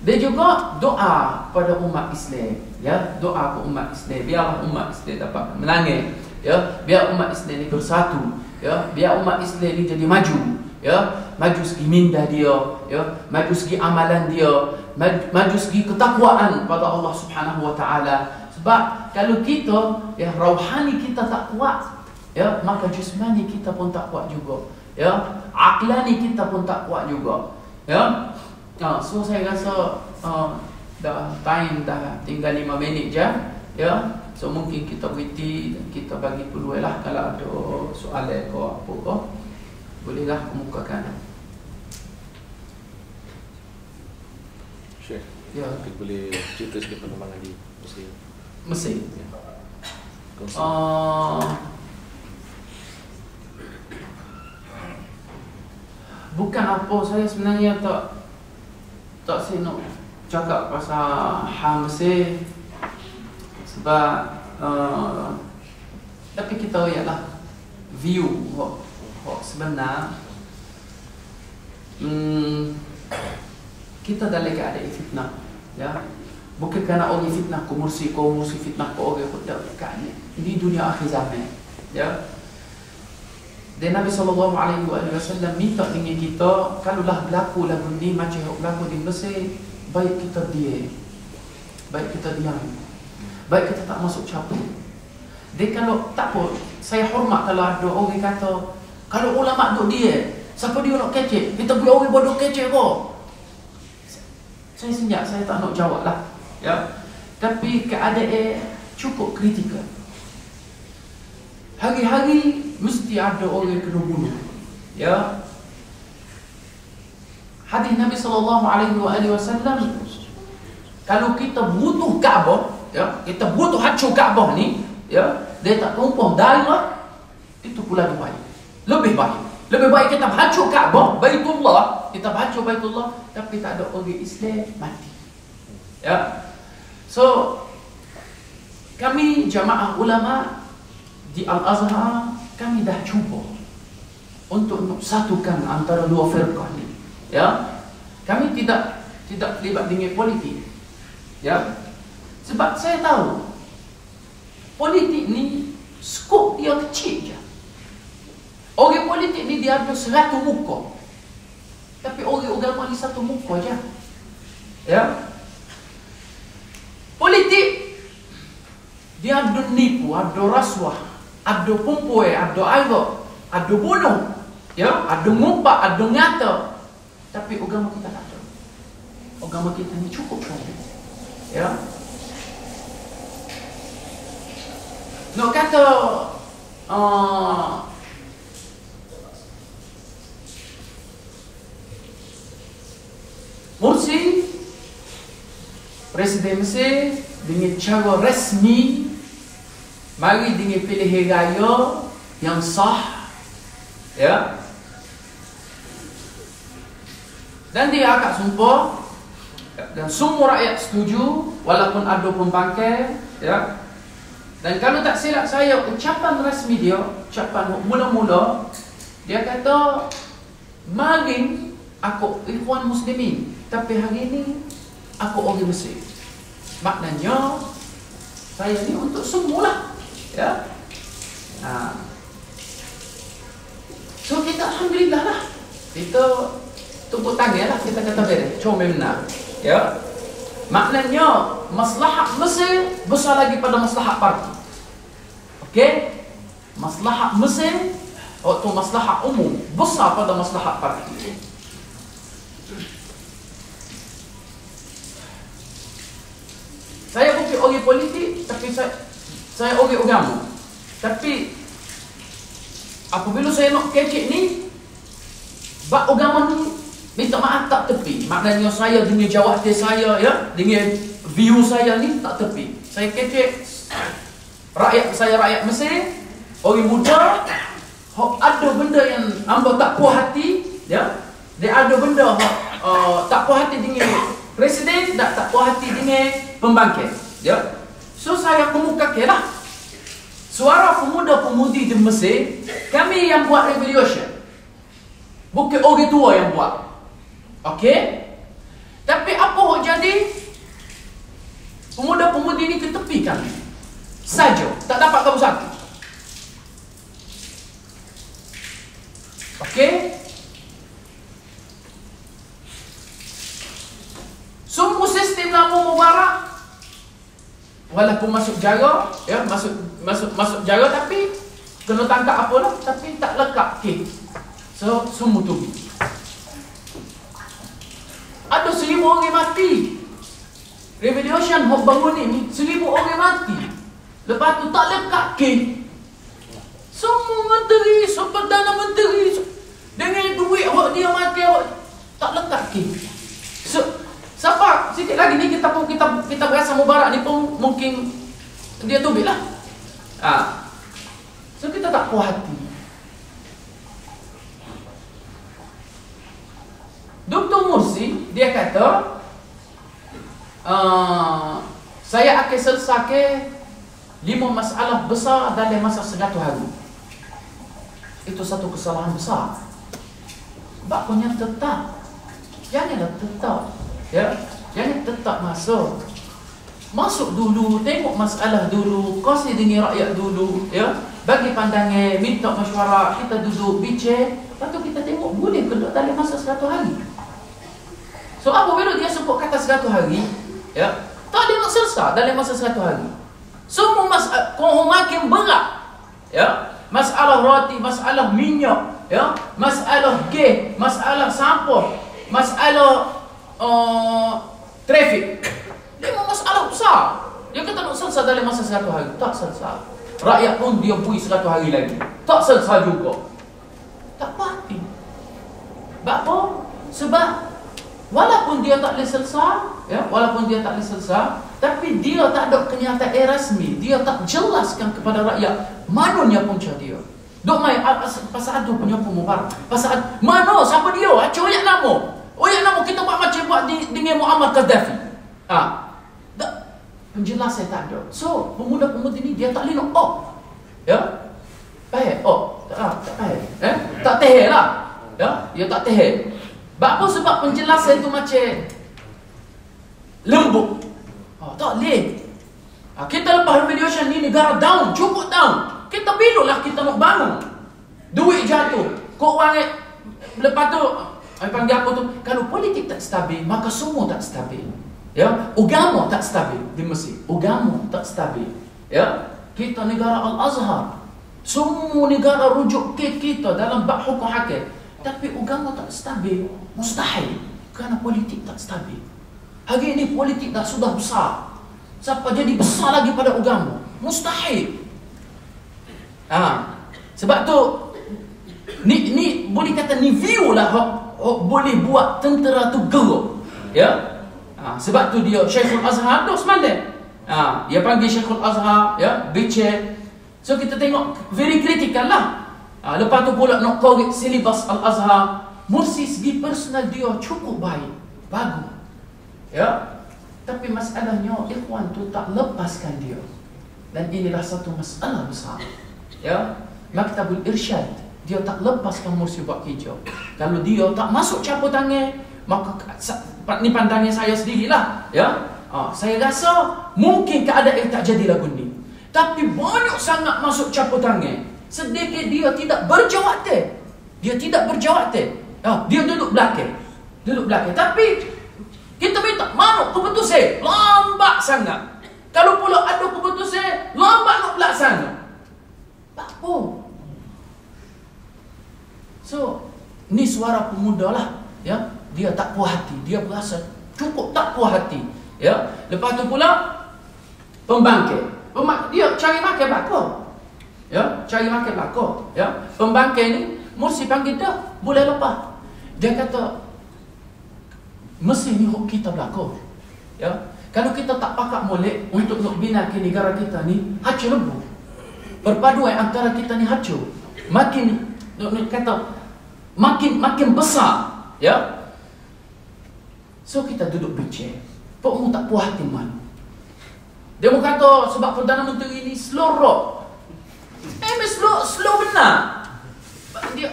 Dia juga doa pada umat Islam, ya, doa ke umat Islam biarlah umat Islam dapat menangis, ya, biar umat Islam ni bersatu, ya, biar umat Islam ni jadi maju, ya, maju segi minda dia, ya, maju segi amalan dia, maju segi ketakwaan pada Allah Subhanahu Wa Taala. Sebab kalau kita, ya, rohani kita tak kuat, ya, maka jasmani kita pun tak kuat juga, ya, aqlani kita pun tak kuat juga, ya. So saya rasa dah time dah tinggal 5 minit je, ya. So mungkin kita berhenti dan kita bagi peluang lah kalau ada soalan ke apa ke, bolehlah kemukakan. Syekh, Ya. mungkin boleh cerita sikit perkembangan di Mesir. Mesir. Ya. Kongsi. Bukan apa, saya sebenarnya tak nak cakap pasal hal Mesir sebab tapi kita ialah view hok sebenar. Kita dalam keadaan fitnah, ya. Bukan kerana orang fitnah ke mursi fitnah ke orang tak, bukan. Ini dunia akhir zaman, ya. Dan Nabi SAW minta dengan kita, kalaulah berlaku lagu ni macam berlaku di Mesir, baik kita diam, baik kita diam, baik kita tak masuk campur. Dia kalau tak apa, saya hormat kalau ada orang kata, kalau ulama duk dia, siapa dia nak kecek? Kita beri orang bodoh kecek kok. Saya senyap, saya tak nak jawab lah, ya. Tapi keadaan cukup kritikal. Hari-hari mesti ada orang kena bunuh, ya. Hadis Nabi SAW, kalau kita butuh Kaabah, ya, kita butuh hancur Kaabah ni, ya, dia tak tumpah darah, itu pula lebih baik. Lebih baik kita hancur Kaabah, Baitullah, kita hancur Baitullah, tapi tak ada orang Islam mati, ya. So kami jamaah ulama di Al-Azhar, kami dah cuba untuk satukan antara dua firqah ni, ya. Kami tidak terlibat dengan politik, ya. Sebab saya tahu politik ni skop dia kecil je. Orang politik ni dia ada 100 muka, tapi orang agama ni 1 muka je, ya. Politik dia ada nipu, ada rasuah, ada pempuai, ada aibak, ada bunuh, ya, ada ngumpat, ada ngata. Tapi agama kita tak ada. Agama kita ni cukup cantik, ya. Nak kata Mursi Presiden Mesir dengan cara rasmi mari dengan pilihan raya yang sah, ya. Dan dia akad sumpah dan semua rakyat setuju walaupun ada pembangkang, ya. Dan kalau tak silap saya, ucapan rasmi dia, ucapan mula-mula, dia kata, mari aku ikhwan muslimin, tapi hari ini aku orang Mesir. Maknanya saya ni untuk semualah, ya. So kita alhamdulillah lah, kita tepuk tangan lah, kita kata beres, comel benar, ya. Maknanya maslahat Mesir besar lagi pada maslahat parti. Okey? Maslahat Mesir atau maslahat umum besar pada maslahat parti. Saya bukan orang politik, tapi saya orang agama. Tapi apabila saya nak kecek ni, bab agama ni minta maaf tak tepi. Maknanya saya dengan jawatan saya, ya, dengan view saya ni tak tepi. Saya kecek rakyat saya, rakyat Mesir, orang muda, ada benda yang hamba tak puas hati, ya. Dia ada benda tak puas hati dengan presiden, tak puas hati dengan pembangkang, ya. So saya kemukakan lah suara pemuda-pemudi di Mesir. Kami yang buat revolution, bukan orang tua yang buat. Okey? Tapi apa yang jadi? Pemuda-pemudi ni ketepikan saja, tak dapat kamu satu. Okey? Semua sistem lama Mubarak walaupun masuk jara, ya, masuk jara, tapi kena tangkap apalah, tapi tak lekat. Okey. So semua tu ada 1,000 orang mati Revolution hok bangun ni 1,000 orang mati. Lepas tu tak lekat kes. Semua menteri, Perdana Menteri dengan duit hok dia mati hok tak lekat kes. Siapa sikit lagi ni kita berasa Mubarak ni pun mungkin dia tubik lah. So kita tak puas hati. Dr. Mursi dia kata saya akan selesaikan 5 masalah besar dalam masa 100 hari. Itu satu kesalahan besar. Baknya tetap. Janganlah tetap. Ya, jangan tetap masuk dulu, tengok masalah dulu, kongsi dengan rakyat dulu, ya. Bagi pandangan, minta mesyuarat, kita duduk bincang, lepas tu kita tengok boleh ke dalam masa 100 hari. So apabila dia sebut kata 100 hari, ya, tak dia nak selesai dalam masa 100 hari. Semua masalah kau makin berat, ya. Masalah roti, masalah minyak, ya, masalah gas, masalah sampah, masalah trafik. Dia memang masalah besar. Dia kata nak selesai dalam masa 100 hari. Tak selesai. Rakyat pun dia bui 100 hari lagi. Tak selesai juga. Tak pasti. Apa? Sebab walaupun dia tak boleh selesai, ya, walaupun dia tak boleh selesai, tapi dia tak ada kenyataan rasmi. Dia tak jelaskan kepada rakyat mananya punca dia. Dok mai pasal tu punya Mubarak. Pasal mana siapa dia? Acau yang nama. Oh yang nama kita buat macam buat dengan Muammar Gaddafi. Penjelasan tak ada. So pemuda-pemudi ni dia tak boleh nak ya. Pahal tak pahal. Tak tahan lah. Ya, dia tak tahan. Apa sebab penjelasan tu macam lembut. Tak boleh. Kita lepas revolution ni negara down, cukup down. Kita bilulah kita nak bangun. Duit jatuh. Kau orang lepas tu panggil apa tu? Kalau politik tak stabil, maka semua tak stabil. Ya, agama tak stabil di Mesir. Agama tak stabil. Ya, kita negara Al-Azhar. Semua negara rujuk kita dalam bab hukum hakim. Tapi agama tak stabil, mustahil. Kerana politik tak stabil. Hari ini politik dah sudah besar. Siapa jadi besar lagi pada agama? Mustahil. Sebab tu ni boleh kata ni view lah boleh buat tentera tu gerak. Ya. Sebab tu dia Syekhul Azhar tu semalam. Dia panggil Syekhul Azhar, ya, bincang. So kita tengok very critical lah. Lepas tu pula nak korek silibus Al-Azhar. Mursi segi personal dia cukup baik, bagus. Ya. Tapi masalahnya ikhwan tu tak lepaskan dia. Dan inilah satu masalah besar. Ya. Maktabul Irsyad dia tak lepaskan Mursi buat kerja. Kalau dia tak masuk campur tangan, maka ni pandangan saya sendirilah, ya. Saya rasa mungkin keadaan tak jadi lagu ni. Tapi banyak sangat masuk campur tangan. Sedikit dia tidak berjawatan. Dia tidak berjawatan. Dia duduk belakang. Duduk belakang. Tapi kita minta mana keputusan? Lambat sangat. Kalau pula ada keputusan, lambat nak pelaksana. Apa? So, ni suara pemuda lah, ya. Dia tak puas hati, dia berasa cukup tak puas hati, ya. Lepas tu pula pembangkit. Dia cari makan belakang. Ya, cari makan belakang, ya. Pembangkit ni Mursi panggil dia boleh lepas. Dia kata Mesir ni hak kita belakang. Ya. Kalau kita tak pakat molek untuk nak bina ke negara kita ni, hancur lebu. Perpaduan antara kita ni hancur. Makin kata makin besar, ya. So kita duduk bincang. Pokmu tak puas hati mana. Dia kata sebab Perdana Menteri ni slow rock. Slow benar. Dia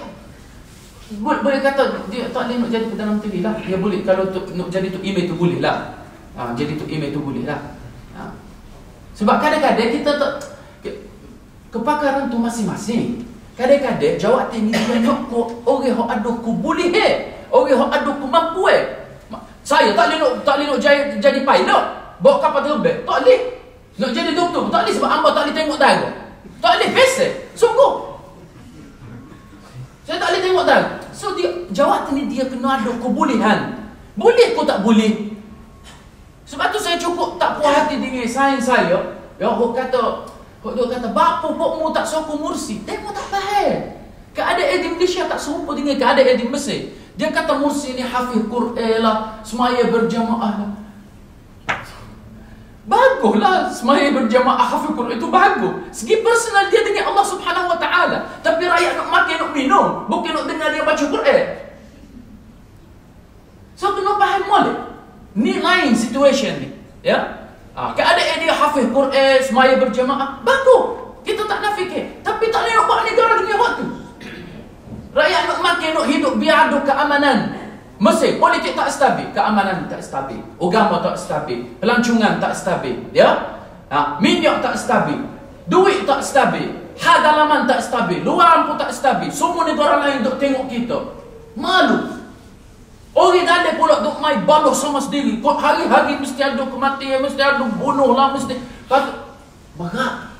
boleh kata dia tak boleh nak jadi Perdana Menteri lah. Dia boleh kalau nak jadi Tok Imam tu boleh lah. Jadi Tok Imam tu boleh lah. Sebab kadang-kadang kita tak kepakaran tu masing-masing. Kadang-kadang jawatan ni dia nak orang yang ada ku boleh orang yang ada ku mampu Saya tak boleh nak jadi pilot, bawa kapal terbang. Tak boleh. Nak jadi doktor tak boleh sebab hamba tak boleh tengok darah. Tak boleh biasa. Sungguh. Saya tak boleh tengok darah. So dia jawatan ni dia kena ada kebolehan. Boleh ke tak boleh? Sebab tu saya cukup tak puas hati dengan sains saya. Ya, hok kata bapa pokmu tak sokong Mursi. Demo tak faham. Keadaan di Malaysia tak serupa dengan keadaan di Mesir. Dia kata Mursi ni hafiz Quran lah, semaya berjamaah lah. Baguslah semaya berjamaah hafiz Quran itu bagus. Segi personal dia dengan Allah Subhanahu Wa Taala. Tapi rakyat nak makan, nak minum, bukan nak dengar dia baca Quran. So kena faham molek. Ni lain situation ni. Ya. Keadaan dia hafiz Quran, semaya berjamaah, bagus. Kita tak nafikan. Tapi tak boleh nak buat negara dunia waktu. Rakyat nak makan, nak hidup, biar ada keamanan. Mesir, politik tak stabil, keamanan tak stabil, agama tak stabil, pelancongan tak stabil, ya? Minyak tak stabil, duit tak stabil, hal dalaman tak stabil, luaran pun tak stabil. Semua negara lain duk tengok kita. Malu. Orang tak ada pula duk main balos sama sendiri. Kau hari-hari mesti ada kematian, mesti ada bunuh lah, mesti. Berat.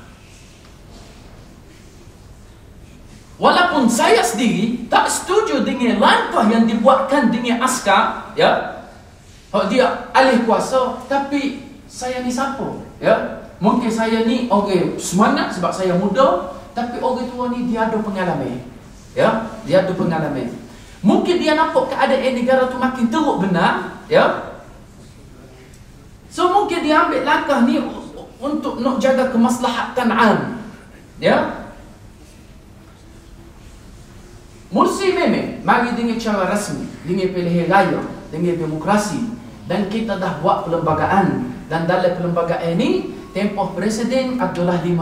Walaupun saya sendiri tak setuju dengan langkah yang dibuatkan dengan askar, ya, dia alih kuasa, tapi saya ni siapa? Ya, mungkin saya ni orang semangat sebab saya muda, tapi orang tua ni dia ada pengalaman, ya, dia ada pengalaman. Mungkin dia nampak keadaan negara tu makin teruk benar, ya. So mungkin dia ambil langkah ni untuk nak jaga kemaslahatan am, ya. Mursi memang mari dengan cara rasmi, dengan pilihan raya, dengan demokrasi, dan kita dah buat perlembagaan, dan dalam perlembagaan ini tempoh presiden adalah 4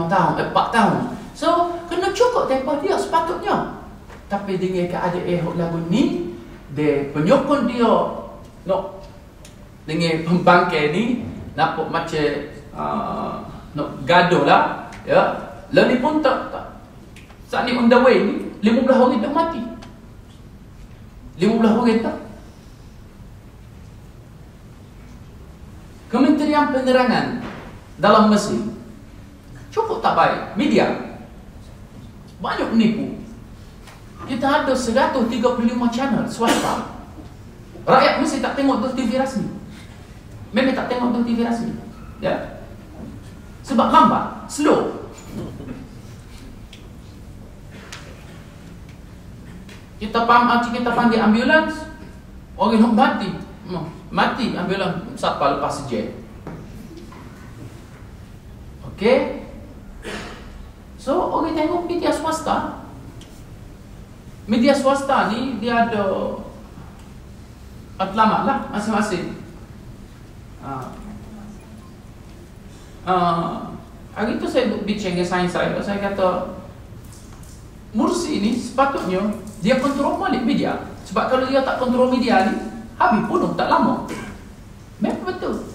tahun. So kena cukup tempoh dia sepatutnya. Tapi dengan keadaan lagu ni, dia penyokong dia nak dengan pembangkang ni nampak macam nak gaduh lah, ya. Lalu pun tak saat ni on the way ni 15 orang dah mati. 15 orang tak. Kementerian Penerangan dalam Mesir cukup tak baik. Media banyak menipu. Kita ada 135 channel swasta. Rakyat Mesir tak tengok TV rasmi. Memang tak tengok TV rasmi, ya. Sebab lambat, slow. Kita panggil ambulans, orang nak mati ambulans siapa lepas sejen. Okey. So orang tengok media swasta. Media swasta ni dia ada matlamat lah masing-masing. Hari tu saya bincang dengan sains saya kata Mursi ni sepatutnya dia kontrol balik media. Sebab kalau dia tak kontrol media ni, habis bunuh tak lama. Memang betul.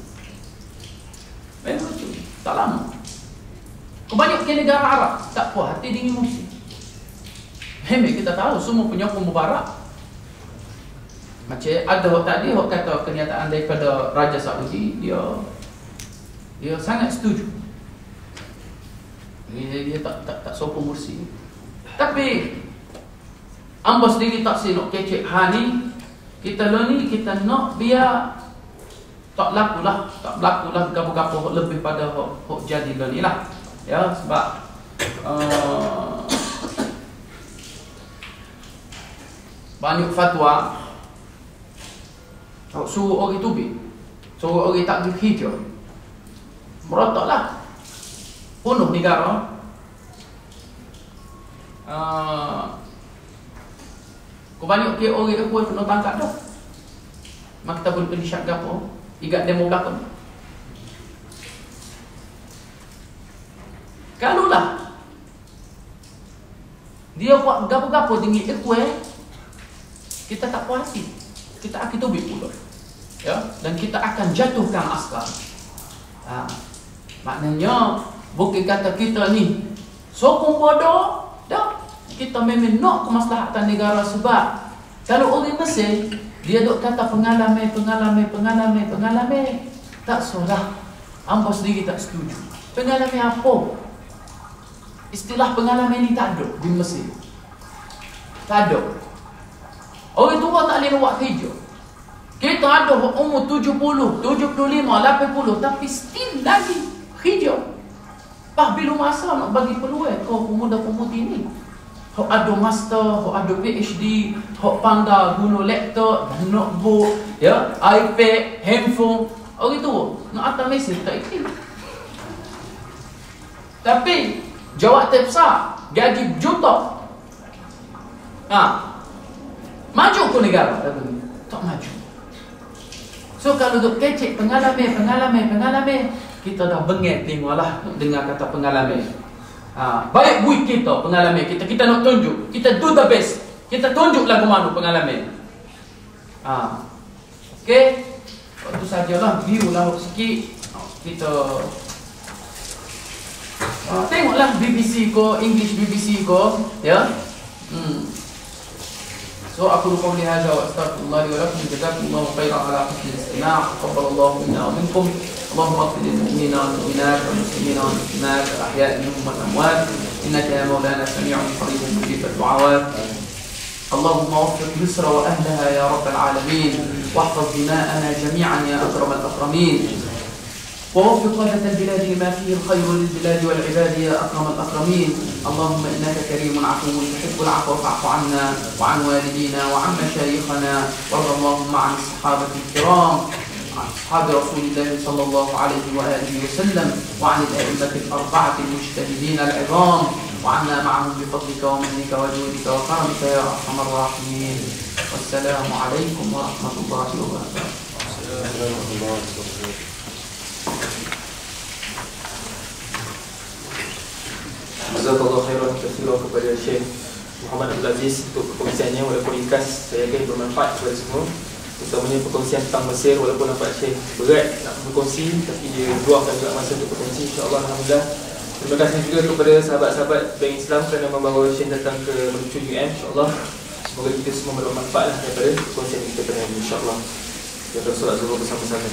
Memang betul. Tak lama. Kebanyakan negara Arab tak puas hati dengan Mursi. Memang kita tahu semua penyokong Mubarak. Macam ada tadi orang kata kenyataan daripada Raja Saudi, dia sangat setuju. Dia tak sokong Mursi. Tapi amba sendiri tak nak kecek ni. Kita ni kita nak biar tak berlakulah gapo-gapo lebih pada hok jadi ni lah. Ya, sebab banyak fatwa suruh orang tubik, suruh orang tak hijau, merotoklah, bunuh negara. Kebanyak ke orang aku kena tangkap dah. Maktabul Irsyad gapo, igat demo belakang. Kalulah dia buat gapo-gapo dengan ekue, kita tak puas hati. Kita akan tubik pula. Ya, dan kita akan jatuhkan askar. Maknanya bukan kata kita ni sokong bodoh, dah. Kita memang nak kemaslahatan negara sebab kalau orang Mesir dia duk kata pengalaman. Tak salah. Hangpa sendiri tak setuju. Pengalaman apa? Istilah pengalaman ni tak ada di Mesir. Tak ada. Orang tua tak boleh buat hijau. Kita ada umur 70, 75, 80, tapi still lagi hijau. Bila masa nak bagi peluang kau pemuda-pemudi ni, hok ada master, hok ada PhD, hok pandai guna laptop, notebook, ya, iPad, handphone, orang tu nak hantar mesej tak ikut. Tapi jawatan besar, gaji juta. Maju ke negara? Tak maju. So kalau duk kecek pengalaman, kita dah bengek tengoklah dengar kata pengalaman. Baik buat kita pengalaman kita nak tunjuk, kita do the best. Kita tunjuk lagu mana pengalaman. Okey. Itu sajalah view lah sikit. Kita tengoklah BBC ko, English BBC ko, ya. So aku lupa melihat wa astaghfirullah wa lakum jazakumullahu khairan ala husnil istima'. Taqabbalallahu minna wa minkum. Allahumma ighfir lil mu'minina wal mu'minat wal muslimina wal muslimat al-ahya'i minhum wal amwat innaka ya maulana sami'un qaribun mujib ad-du'awat. Allahumma waffiq Misra wa ahlaha ya rabbal alamin wahfaz dima'ana jami'an ya akramal akramin. ووفق قادة البلاد لما فيه الخير للبلاد والعباد يا أكرم الأكرمين. اللهم إنك كريم عفو تحب العفو فاعف عنا وعن والدينا وعن مشايخنا وارض اللهم عن الصحابة الكرام عن أصحاب رسول الله صلى الله عليه وآله وسلم وعن الأئمة الأربعة المجتهدين العظام وعنا معهم بفضلك ومنك وجودك وكرمك يا أرحم الراحمين. والسلام عليكم ورحمة الله وبركاته. Jazakallahu khairan katsiran kepada Syekh Muhammad Abdul Aziz untuk perkongsiannya, walaupun ringkas saya yakin bermanfaat kepada semua, terutamanya perkongsian tentang Mesir. Walaupun nampak Syekh berat nak berkongsi, tapi dia luangkan juga masa untuk berkongsi, insya-Allah. Alhamdulillah. Terima kasih juga kepada sahabat-sahabat Bank Islam kerana membawa Syekh datang ke Menuju UM, insya-Allah. Semoga kita semua bermanfaat daripada perkongsian kita pada hari ini, insya-Allah. Kita bersolat zuhur bersama-sama.